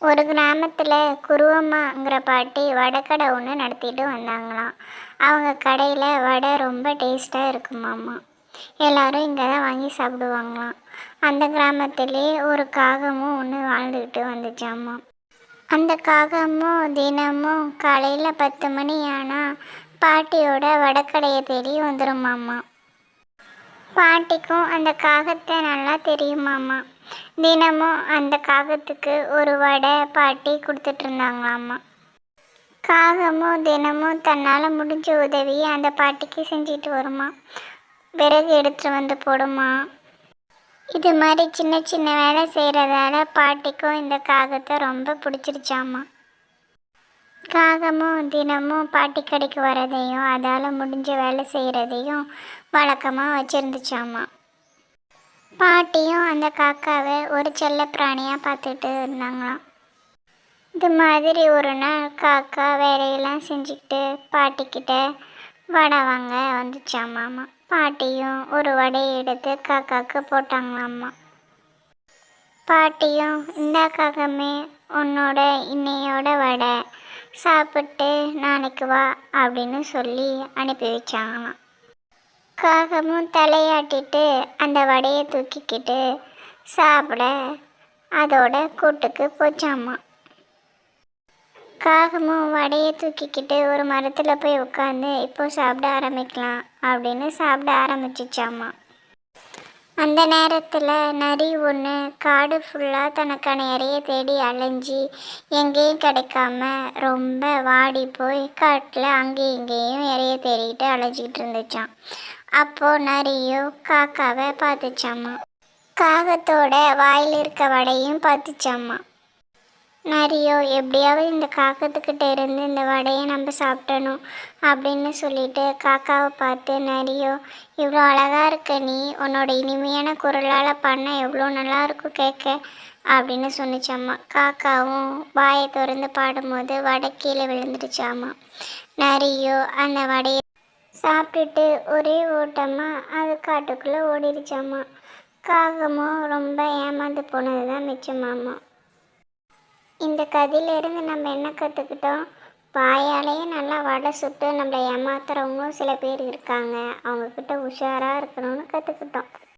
ஒரு கிராமத்தில் குருவம்மாங்கிற பாட்டி வடைக்கடை ஒன்று நடத்திட்டு வந்தாங்களாம். அவங்க கடையில் வடை ரொம்ப டேஸ்ட்டாக இருக்குமாம்மா. எல்லாரும் இங்கே தான் வாங்கி சாப்பிடுவாங்களாம். அந்த கிராமத்திலே ஒரு காகமும் ஒன்று வாழ்ந்துக்கிட்டு வந்துச்சாம்மா. அந்த காகமும் தினமும் காலையில் 10 மணி ஆனால் பாட்டியோட வடைக்கடையை தேடி வந்துடுமாம்மா. பாட்டிக்கும் அந்த காகத்தை நல்லா தெரியுமாம்மா. தினமும் அந்த காகத்துக்கு ஒரு வடை பாட்டி கொடுத்துட்டு இருந்தாங்களாம்மா. காகமும் தினமும் தன்னால் முடிஞ்ச உதவியை அந்த பாட்டிக்கு செஞ்சுட்டு வருமா. விறகு எடுத்துட்டு வந்து போடுமா. இது மாதிரி சின்ன சின்ன வேலை செய்கிறதால பாட்டிக்கும் இந்த காகத்தை ரொம்ப பிடிச்சிருச்சாம்மா. காகமும் தினமும் பாட்டி கடைக்கு வரதையும் அதால் முடிஞ்ச வேலை செய்கிறதையும் வழக்கமாக வச்சுருந்துச்சாம்மா. பாட்டியும் அந்த காக்காவை ஒரு செல்ல பிராணியாக பார்த்துட்டு இருந்தாங்களாம். இது மாதிரி ஒரு நாள் காக்கா வேலையெல்லாம் செஞ்சுக்கிட்டு பாட்டிக்கிட்ட வடை வாங்க வந்துச்சாமாம்மா. பாட்டியும் ஒரு வடையை எடுத்து காக்காவுக்கு போட்டாங்களாம்மா. பாட்டியும் இந்த காகமே உன்னோட இன்னையோட வடை சாப்பிட்டு நாளைக்கு வா அப்படின்னு சொல்லி அனுப்பி வச்சாங்களாம். காகமும் தலையாட்டிட்டு அந்த வடையை தூக்கிக்கிட்டு சாப்பிட அதோட கூட்டுக்கு போச்சாம்மா. காகமும் வடையை தூக்கிக்கிட்டு ஒரு மரத்தில் போய் உட்காந்து இப்போ சாப்பிட ஆரம்பிக்கலாம் அப்படின்னு சாப்பிட ஆரம்பிச்சிச்சாம்மா. அந்த நேரத்தில் நரி ஒன்று காடு ஃபுல்லாக தனக்கான இறையை தேடி அலைஞ்சி எங்கேயும் கிடைக்காம ரொம்ப வாடி போய் காட்டில் அங்கேயும் இங்கேயும் இறையை தேடிக்கிட்டு அலைஞ்சிக்கிட்டு இருந்துச்சான். அப்போது நரியோ காக்காவை பார்த்துச்சாம்மா. காகத்தோட வாயில் இருக்க வடையும் பார்த்துச்சாம்மா. நரியோ எப்படியாவது இந்த காக்கத்துக்கிட்ட இருந்து இந்த வடையை நம்ம சாப்பிடணும் அப்படின்னு சொல்லிட்டு காக்காவை பார்த்து நரியோ இவ்வளோ அழகாக இருக்க நீ உன்னோட இனிமையான குரலால் பண்ண எவ்வளோ நல்லா இருக்கும் கேட்க அப்படின்னு சொன்னிச்சாம்மா. காக்காவும் வாயை திறந்து பாடும்போது வடை கீழே விழுந்துடுச்சாம்மா. நரியோ அந்த வடையை சாப்பிட்டுட்டு ஒரே ஓட்டமாக அது காட்டுக்குள்ளே ஓடிடுச்சாம்மா. காகமும் ரொம்ப ஏமாந்து போனது தான் மிச்சமாம்மா. இந்த கதையிலேருந்து நம்ம என்ன கற்றுக்கிட்டோம்? வாயாலேயே நல்லா வடை சுட்டு நம்மளை ஏமாத்துறவங்களும் சில பேர் இருக்காங்க. அவங்கக்கிட்ட உஷாராக இருக்கணும்னு கற்றுக்கிட்டோம்.